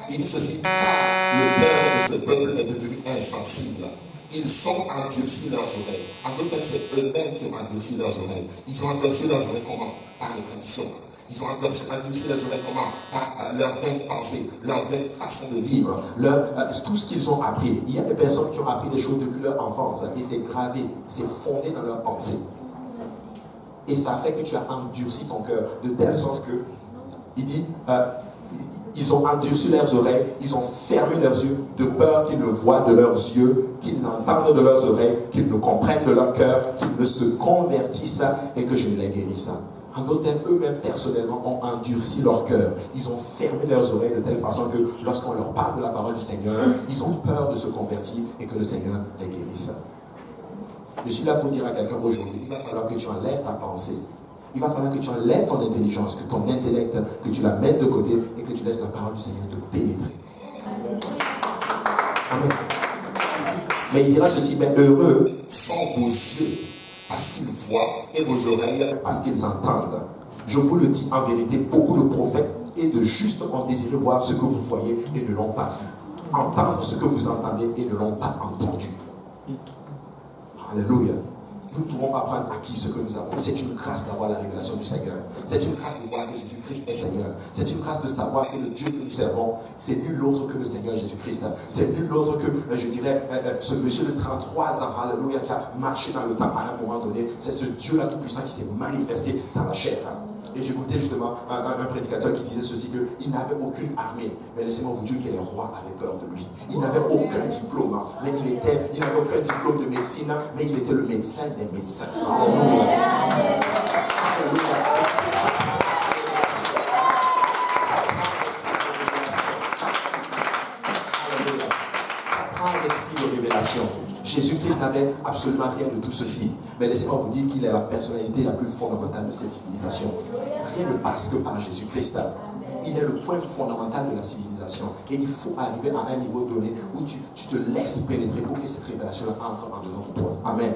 Il dit ceci, car le cœur de ce peuple est devenu insensible. Ils sont endurcis leurs oreilles. En d'autres termes, c'est eux-mêmes qui ont endurci leurs oreilles. Ils ont endurci leurs oreilles comment? Par les traditions. Ils ont endurci leurs oreilles comment? Par leur vaine pensée, leur vaine façon de vivre, tout ce qu'ils ont appris. Il y a des personnes qui ont appris des choses depuis leur enfance et c'est gravé, c'est fondé dans leur pensée. Et ça fait que tu as endurci ton cœur de telle sorte que, il dit, ils ont endurci leurs oreilles, ils ont fermé leurs yeux de peur qu'ils ne voient de leurs yeux, qu'ils n'entendent de leurs oreilles, qu'ils ne comprennent de leur cœur, qu'ils ne se convertissent et que je ne les guérisse. En d'autres termes, eux-mêmes personnellement ont endurci leur cœur. Ils ont fermé leurs oreilles de telle façon que lorsqu'on leur parle de la parole du Seigneur, ils ont peur de se convertir et que le Seigneur les guérisse. Je suis là pour dire à quelqu'un aujourd'hui, il va falloir que tu enlèves ta pensée. Il va falloir que tu enlèves ton intelligence, que ton intellect, que tu la mettes de côté et que tu laisses la parole du Seigneur te pénétrer. Amen. Mais il dira ceci, mais heureux sont vos yeux parce qu'ils voient et vos oreilles parce qu'ils entendent. Je vous le dis en vérité, beaucoup de prophètes et de justes ont désiré voir ce que vous voyez et ne l'ont pas vu. Entendre ce que vous entendez et ne l'ont pas entendu. Alléluia. Nous ne pouvons pas prendre acquis ce que nous avons. C'est une grâce d'avoir la révélation du Seigneur. C'est une grâce de voir que Jésus-Christ est Seigneur. C'est une grâce de savoir que le Dieu que nous servons, c'est nul autre que le Seigneur Jésus-Christ. C'est nul autre que, je dirais, ce monsieur de 33 ans, alléluia, qui a marché dans le temps à un moment donné. C'est ce Dieu-là tout-puissant qui s'est manifesté dans la chair. Et j'écoutais justement un prédicateur qui disait ceci, qu'il n'avait aucune armée. Mais laissez-moi vous dire que les rois avaient peur de lui. Il n'avait aucun diplôme, mais il n'avait aucun diplôme de médecine, mais il était le médecin des médecins. Alléluia. Alléluia. Ça prend l'esprit de révélation. Jésus-Christ n'avait absolument rien de tout ceci. Mais laissez-moi vous dire qu'il est la personnalité la plus fondamentale de cette civilisation. Rien ne passe que par Jésus-Christ. Il est le point fondamental de la civilisation. Et il faut arriver à un niveau donné où tu te laisses pénétrer pour que cette révélation entre en dedans de toi. Amen.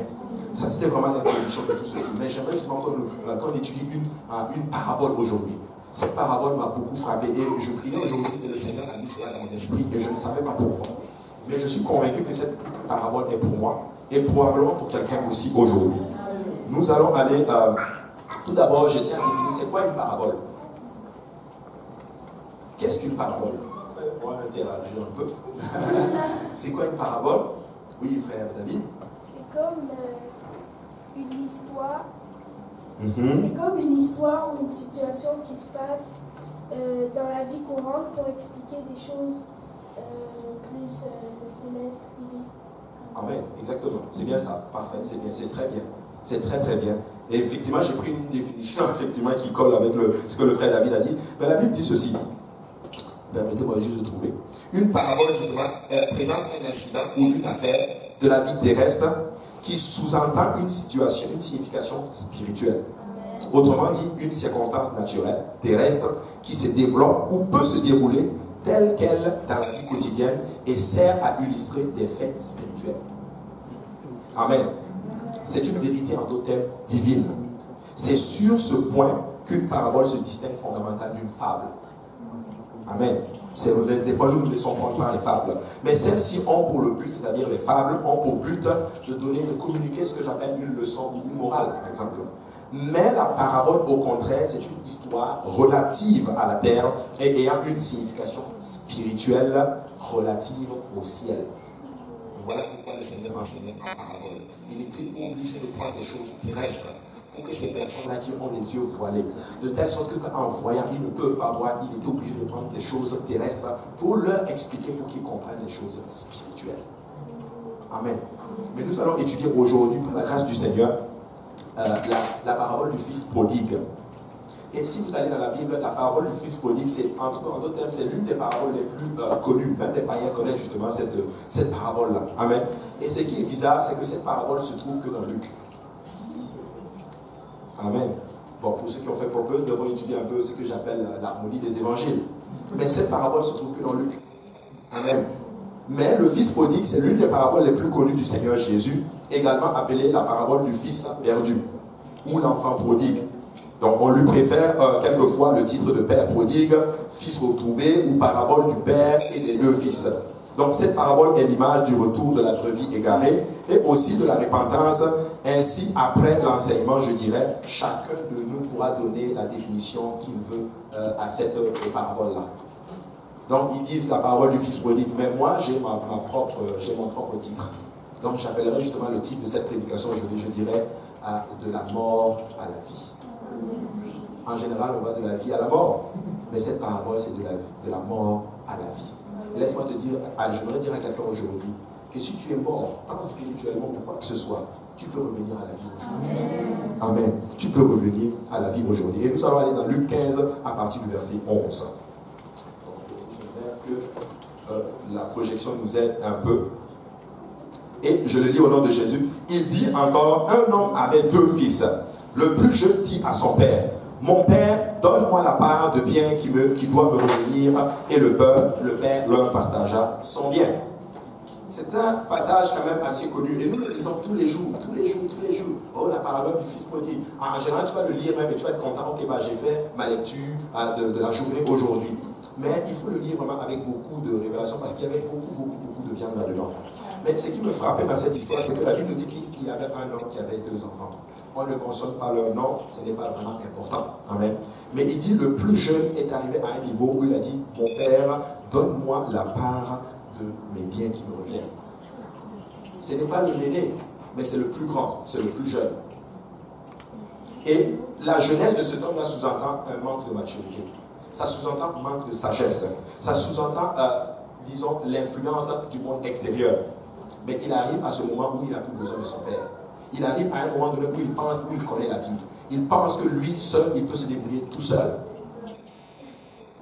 Ça, c'était vraiment l'introduction de tout ceci. Mais j'aimerais justement qu'on étudie une parabole aujourd'hui. Cette parabole m'a beaucoup frappé et je priais aujourd'hui que le Seigneur a mis cela dans mon esprit et je ne savais pas pourquoi. Mais je suis convaincu que cette parabole est pour moi et probablement pour quelqu'un aussi aujourd'hui. Nous allons aller, tout d'abord, je tiens à définir, c'est quoi une parabole? Qu'est-ce qu'une parabole? On va interagir un peu. C'est quoi une parabole? Oui, frère David? C'est comme une histoire. C'est comme une histoire ou une situation qui se passe dans la vie courante pour expliquer des choses plus célestes, divines. Amen, exactement. C'est bien ça. Parfait, c'est bien, c'est très bien. C'est très très bien. Et effectivement, j'ai pris une définition effectivement qui colle avec ce que le frère David a dit. Mais la Bible dit ceci. Permettez-moi juste de trouver. Une parabole, justement, présente un incident ou une affaire de la vie terrestre qui sous-entend une situation, une signification spirituelle. Autrement dit, une circonstance naturelle, terrestre, qui se développe ou peut se dérouler telle qu'elle dans la vie quotidienne et sert à illustrer des faits spirituels. Amen. C'est une vérité en d'autres termes divine. C'est sur ce point qu'une parabole se distingue fondamentalement d'une fable. Amen. Des fois, nous laissons prendre par les fables. Mais celles-ci ont pour le but, c'est-à-dire les fables, ont pour but de communiquer ce que j'appelle une leçon ou une morale, par exemple. Mais la parabole, au contraire, c'est une histoire relative à la terre et ayant une signification spirituelle relative au ciel. Voilà pourquoi le Seigneur enseignait en parabole. Il était obligé de prendre des choses terrestres pour que ces personnes-là qui ont les yeux voilés, de telle sorte qu'en voyant, ils ne peuvent pas voir, il était obligé de prendre des choses terrestres pour leur expliquer, pour qu'ils comprennent les choses spirituelles. Amen. Mais nous allons étudier aujourd'hui, par la grâce du Seigneur, la parabole du fils prodigue. Et si vous allez dans la Bible, la parabole du fils prodigue, c'est, en d'autres termes, c'est l'une des paraboles les plus connues. Même les païens connaissent justement cette parabole-là. Amen. Et ce qui est bizarre, c'est que cette parabole se trouve que dans Luc. Amen. Bon, pour ceux qui ont fait purpose, nous devons étudier un peu ce que j'appelle l'harmonie des évangiles. Mais cette parabole se trouve que dans Luc. Amen. Mais le fils prodigue, c'est l'une des paraboles les plus connues du Seigneur Jésus, également appelée la parabole du fils perdu, ou l'enfant prodigue. Donc on lui préfère quelquefois le titre de père prodigue, fils retrouvé ou parabole du père et des deux fils. Donc cette parabole est l'image du retour de la brebis égarée et aussi de la repentance. Ainsi, après l'enseignement, je dirais, chacun de nous pourra donner la définition qu'il veut à cette parabole-là. Donc ils disent la parabole du fils prodigue, mais moi j'ai mon propre titre. Donc j'appellerai justement le titre de cette prédication, je dirais, de la mort à la vie. En général, on va de la vie à la mort, mais cette parabole, c'est de la mort à la vie. Et laisse-moi te dire, j'aimerais dire à quelqu'un aujourd'hui, que si tu es mort, tant spirituellement ou quoi que ce soit, tu peux revenir à la vie aujourd'hui. Amen. Tu peux revenir à la vie aujourd'hui. Et nous allons aller dans Luc 15 à partir du verset 11. J'aimerais que la projection nous aide un peu. Et je le lis au nom de Jésus. Il dit encore, un homme avait deux fils. Le plus jeune dit à son père, mon père, donne-moi la part de bien qui doit me revenir. Et le père leur partagea son bien. C'est un passage quand même assez connu. Et nous le lisons tous les jours. Oh, la parabole du fils prodigue. En général, tu vas le lire même et tu vas être content. Ok, j'ai fait ma lecture de la journée aujourd'hui. Mais il faut le lire vraiment avec beaucoup de révélations parce qu'il y avait beaucoup de viande là-dedans. Mais ce qui me frappait dans cette histoire, c'est que la Bible nous dit qu'il y avait un homme qui avait deux enfants. On ne mentionne pas leur nom, ce n'est pas vraiment important. Amen. Mais il dit, le plus jeune est arrivé à un niveau où il a dit, mon père, donne-moi la part de mes biens qui me reviennent. Ce n'est pas le l'aîné, mais c'est le plus grand, c'est le plus jeune. Et la jeunesse de cet homme-là sous-entend un manque de maturité. Ça sous-entend un manque de sagesse. Ça sous-entend, disons, l'influence du monde extérieur. Mais il arrive à ce moment où il n'a plus besoin de son père. Il arrive à un moment donné où il pense qu'il connaît la vie. Il pense que lui seul, il peut se débrouiller tout seul.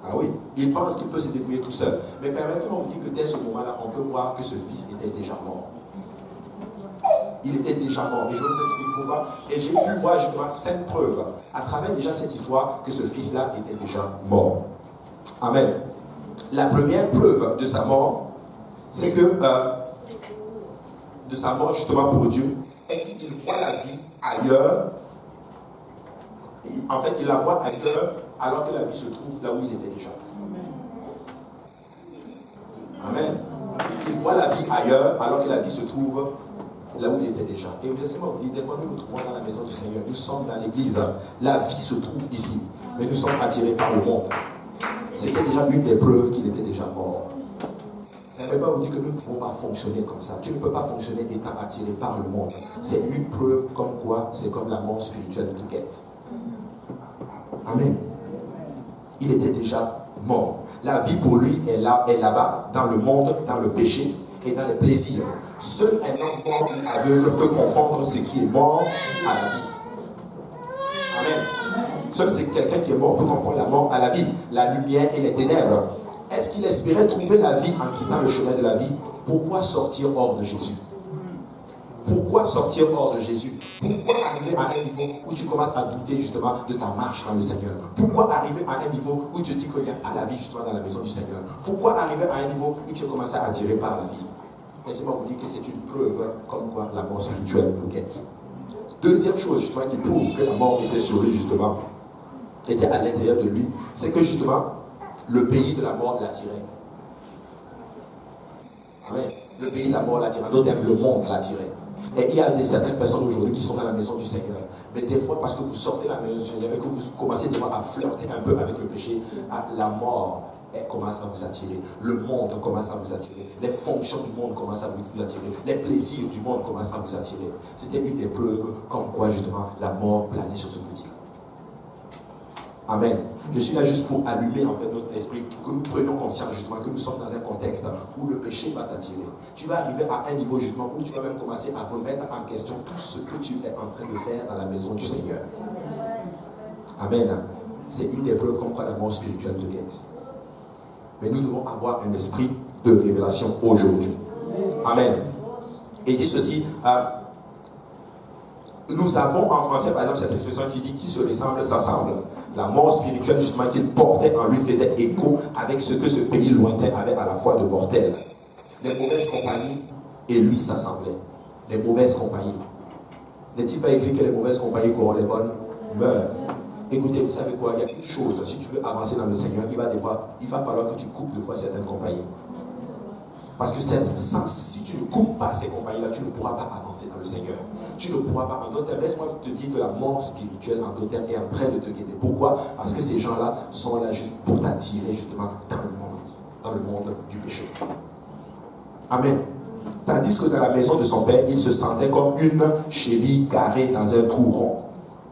Ah oui, il pense qu'il peut se débrouiller tout seul. Mais permettez-moi de vous dire que dès ce moment-là, on peut voir que ce fils était déjà mort. Il était déjà mort. Et je vous explique pourquoi. Et j'ai pu voir justement 5 preuves à travers déjà cette histoire que ce fils-là était déjà mort. Amen. La première preuve de sa mort, c'est que de sa mort justement pour Dieu, est qu'il voit la vie ailleurs. En fait, il la voit ailleurs alors que la vie se trouve là où il était déjà. Amen. Il voit la vie ailleurs alors que la vie se trouve là où il était déjà. Et vous laissez-moi vous dire, des fois nous nous trouvons dans la maison du Seigneur, nous sommes dans l'église, la vie se trouve ici, mais nous sommes attirés par le monde. C'était déjà une des preuves qu'il était déjà mort. Je ne vais pas vous dire que nous ne pouvons pas fonctionner comme ça. Tu ne peux pas fonctionner étant attiré par le monde. C'est une preuve comme quoi c'est comme la mort spirituelle de Guette. Amen. Il était déjà mort. La vie pour lui est là-bas, dans le monde, dans le péché et dans les plaisirs. Seul un homme mort ou aveugle peut confondre ce qui est mort à la vie. Amen. Seul c'est quelqu'un qui est mort peut comprendre la mort à la vie, la lumière et les ténèbres. Est-ce qu'il espérait trouver la vie en quittant le chemin de la vie? Pourquoi sortir hors de Jésus? Pourquoi sortir hors de Jésus? Pourquoi arriver à un niveau où tu commences à douter justement de ta marche dans le Seigneur? Pourquoi arriver à un niveau où tu te dis qu'il n'y a pas la vie justement dans la maison du Seigneur? Pourquoi arriver à un niveau où tu commences à attirer par la vie? Laissez-moi vous dire que c'est une preuve comme quoi la mort spirituelle nous guette. Deuxième chose justement qui prouve que la mort était sur lui justement, était à l'intérieur de lui, c'est que justement le pays de la mort l'attirait. Amen. Le pays de la mort l'attirait. D'autres termes, le monde l'attirait. Et il y a certaines personnes aujourd'hui qui sont dans la maison du Seigneur. Mais des fois, parce que vous sortez de la maison du Seigneur et que vous commencez à flirter un peu avec le péché, la mort commence à vous attirer. Le monde commence à vous attirer. Les fonctions du monde commencent à vous attirer. Les plaisirs du monde commencent à vous attirer. C'était une des preuves comme quoi justement la mort planait sur ce petit. Amen. Je suis là juste pour allumer en fait notre esprit, pour que nous prenions conscience justement que nous sommes dans un contexte où le péché va t'attirer. Tu vas arriver à un niveau justement où tu vas même commencer à remettre en question tout ce que tu es en train de faire dans la maison du Seigneur. Amen. C'est une des preuves comme quoi la mort spirituelle te guette. Mais nous devons avoir un esprit de révélation aujourd'hui. Amen. Et il dit ceci, nous avons en français par exemple cette expression qui dit qui se ressemble s'assemble. La mort spirituelle justement qu'il portait en lui faisait écho avec ce que ce pays lointain avait à la fois de mortel. Les mauvaises compagnies et lui s'assemblaient. Les mauvaises compagnies. N'est-il pas écrit que les mauvaises compagnies corrompent les bonnes meurent? Écoutez, vous savez quoi? Il y a une chose, si tu veux avancer dans le Seigneur, il va falloir que tu coupes de fois certaines compagnies. Parce que si tu ne coupes pas ces compagnies-là, tu ne pourras pas avancer dans le Seigneur. Tu ne pourras pas. En d'autres termes, laisse-moi te dire que la mort spirituelle, en d'autres termes, est en train de te guetter. Pourquoi? Parce que ces gens-là sont là juste pour t'attirer justement dans le monde du péché. Amen. Tandis que dans la maison de son père, il se sentait comme une cheville garée dans un trou rond.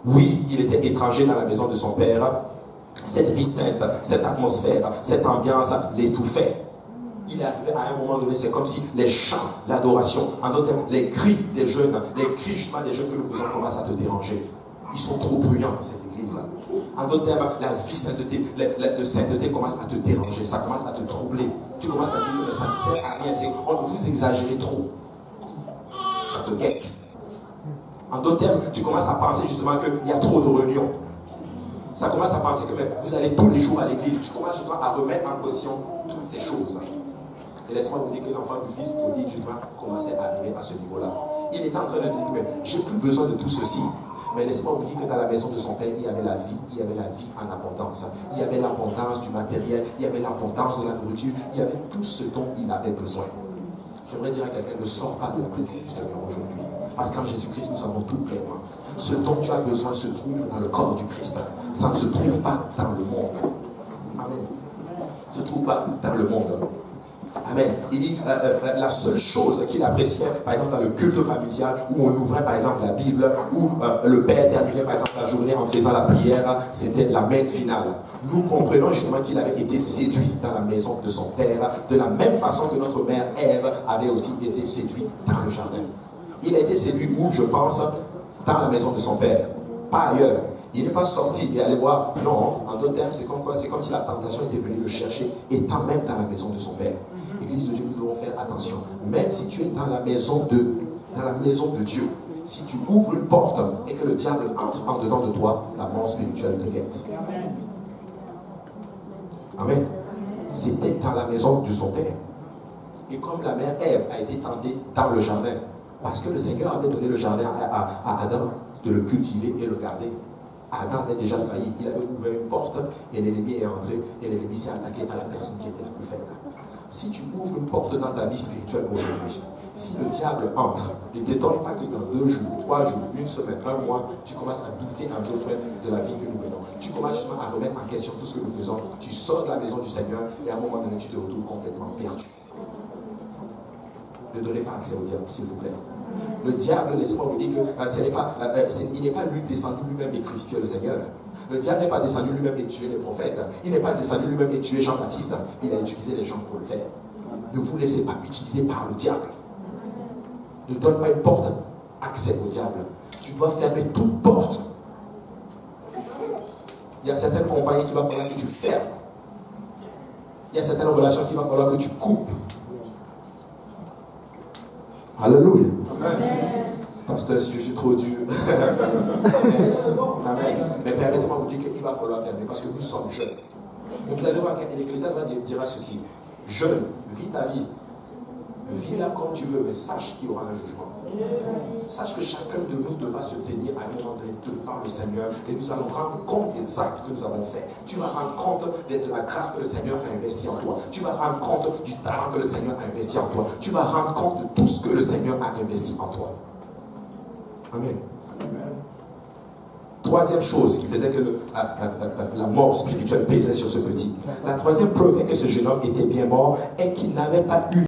Oui, il était étranger dans la maison de son père. Cette vie sainte, cette atmosphère, cette ambiance l'étouffait. Il est arrivé à un moment donné, c'est comme si les chants, l'adoration, en d'autres termes, les cris des jeunes, les cris justement des jeunes que nous faisons commencent à te déranger. Ils sont trop bruyants, cette église. En d'autres termes, la vie sainteté, de sainteté commence à te déranger, ça commence à te troubler. Tu commences à dire que ça ne sert à rien, vous exagérez trop. Ça te guette. En d'autres termes, tu commences à penser justement qu'il y a trop de réunions. Ça commence à penser que vous allez tous les jours à l'église. Tu commences justement à remettre en question toutes ces choses. Et laisse-moi vous dire que l'enfant du fils prodigue justement commençait à arriver à ce niveau-là. Il était en train de dire que j'ai plus besoin de tout ceci. Mais laisse-moi vous dire que dans la maison de son père, il y avait la vie en abondance. Il y avait l'abondance du matériel, il y avait l'abondance de la nourriture, il y avait tout ce dont il avait besoin. J'aimerais dire à quelqu'un, ne sors pas de la présence du Seigneur aujourd'hui. Parce qu'en Jésus-Christ, nous avons tout pleinement. Ce dont tu as besoin se trouve dans le corps du Christ. Ça ne se trouve pas dans le monde. Amen. Ne se trouve pas dans le monde. Amen. Il dit, la seule chose qu'il appréciait, par exemple dans le culte familial, où on ouvrait par exemple la Bible, où le Père terminait par exemple la journée en faisant la prière, c'était la messe finale. Nous comprenons justement qu'il avait été séduit dans la maison de son Père, de la même façon que notre mère Ève avait aussi été séduite dans le jardin. Il a été séduit où, je pense, dans la maison de son Père, pas ailleurs. Il n'est pas sorti et allé voir. Non, en d'autres termes, c'est comme quoi? C'est comme si la tentation était venue le chercher, étant même dans la maison de son Père. Église de Dieu, nous devons faire attention. Même si tu es dans la maison de Dieu, si tu ouvres une porte et que le diable entre en dedans de toi, la mort spirituelle te guette. Amen. C'était dans la maison de son Père. Et comme la mère Ève a été tentée dans le jardin, parce que le Seigneur avait donné le jardin à Adam de le cultiver et le garder. Adam avait déjà failli, il avait ouvert une porte et l'ennemi est entré et l'ennemi s'est attaqué à la personne qui était la plus faible. Si tu ouvres une porte dans ta vie spirituelle aujourd'hui, si le diable entre, ne t'étonne pas que dans 2 jours, 3 jours, 1 semaine, 1 mois, tu commences à douter un peu de la vie que nous menons. Tu commences justement à remettre en question tout ce que nous faisons. Tu sors de la maison du Seigneur et à un moment donné, tu te retrouves complètement perdu. Ne donnez pas accès au diable, s'il vous plaît. Le diable, laissez-moi vous dire que il n'est pas lui descendu lui-même et crucifié le Seigneur. Le diable n'est pas descendu lui-même et tué les prophètes. Il n'est pas descendu lui-même et tué Jean-Baptiste. Il a utilisé les gens pour le faire. Ne vous laissez pas utiliser par le diable. Ne donne pas une porte accès au diable. Tu dois fermer toute porte. Il y a certaines compagnies qu'il va falloir que tu fermes. Il y a certaines relations qu'il va falloir que tu coupes. Alléluia. Amen. Pasteur, si je suis trop dur. Amen. Mais permettez-moi de vous dire qu'il va falloir fermer parce que nous sommes jeunes. Donc vous allez voir que l'Église dira ceci. Jeune, vis ta vie. Vis-la comme tu veux, mais sache qu'il y aura un jugement. Sache que chacun de nous devra se tenir à un moment donné devant le Seigneur et nous allons rendre compte des actes que nous avons faits. Tu vas rendre compte de la grâce que le Seigneur a investi en toi. Tu vas rendre compte du talent que le Seigneur a investi en toi. Tu vas rendre compte de tout ce que le Seigneur a investi en toi. Amen. Troisième chose qui faisait que la mort spirituelle pesait sur ce petit. La troisième preuve est que ce jeune homme était bien mort et qu'il n'avait pas eu